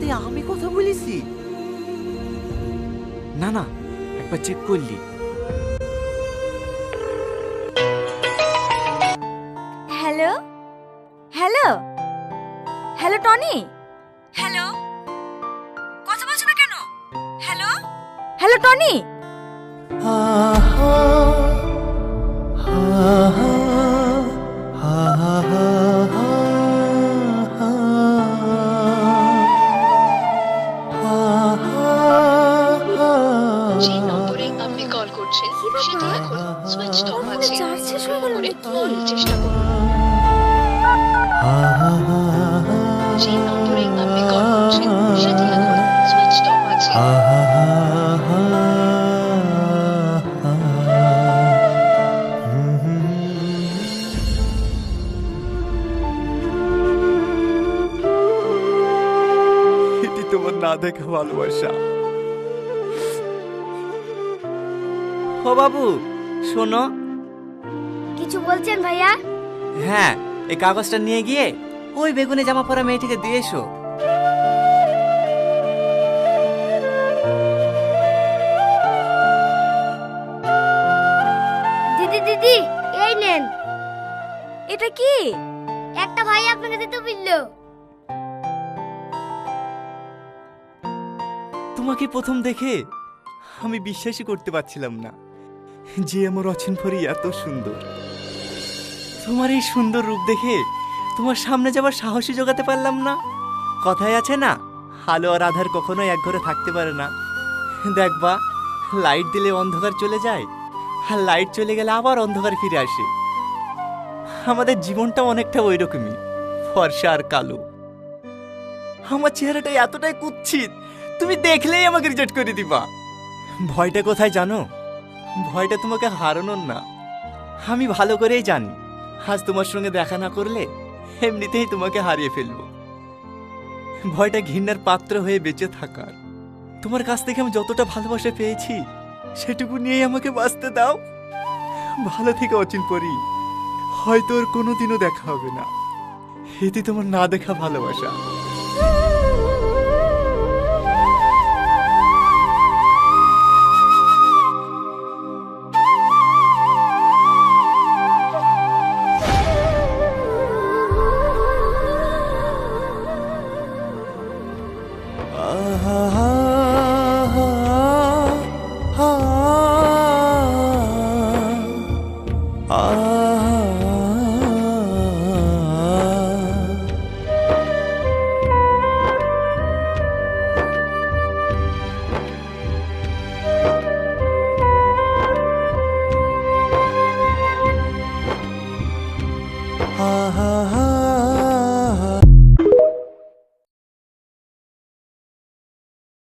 সাথে আমি কথা বলেছি? না না, একবার চেক করলি? Hello hello hello Tony, hello, কথা বলছো না কেন? Hello hello Tony. যে নম্বরে আপনি কল করছেন সেটি এখন সুইচ অফ আছে। চার্জ শেষ হয়ে গেল করে নাকি? পরে চেষ্টা করুন। যে নম্বরে আপনি কল করছেন সেটি এখন সুইচ অফ আছে। এটি তোমার না দেখা ভালোবাসা। ও বাবু শোনো। কিছু বলছেন ভাইয়া? হ্যাঁ, এই কাগজটা নিয়ে গিয়ে ওই বেগুনি জামা পরা মেয়েটিকে দিয়ে এসো। দিদি দিদি, এই নেন। এটা কি? একটা ভাই আপনাকে দিতে বললো। তোমাকে প্রথম দেখে আমি বিশ্বাসই করতে পারছিলাম না যে আমার অচিন পরি এত সুন্দর। তোমার এই সুন্দর রূপ দেখে তোমার সামনে যাবার সাহসই জোগাতে পারলাম না। কথায় আছে না, আলো আর আধার কখনোই এক ঘরে থাকতে পারে না। দেখবা, লাইট দিলে অন্ধকার চলে যায়, আর লাইট চলে গেলে আবার অন্ধকার ফিরে আসে। আমাদের জীবনটা অনেকটা ওই রকমই, ফর্সা আর কালো। আমার চেহারাটা এতটাই কুৎসিত, তুমি দেখলেই আমাকে রিজেক্ট করে দিবা। ভয়টা কোথায় জানো? ভয়টা তোমাকে হারানোর না। আমি ভালো করেই জানি আজ তোমার সঙ্গে দেখা না করলে এমনিতেই তোমাকে হারিয়ে ফেলবো। ভয়টা ঘৃণার পাত্র হয়ে বেঁচে থাকার। তোমার কাছ থেকে আমি যতটা ভালোবাসা পেয়েছি সেটুকু নিয়েই আমাকে বাঁচতে দাও। ভালো থেকে অচিন পরি, হয়তো ওর কোনোদিনও দেখা হবে না। এতে তোমার না দেখা ভালোবাসা। ha ha ha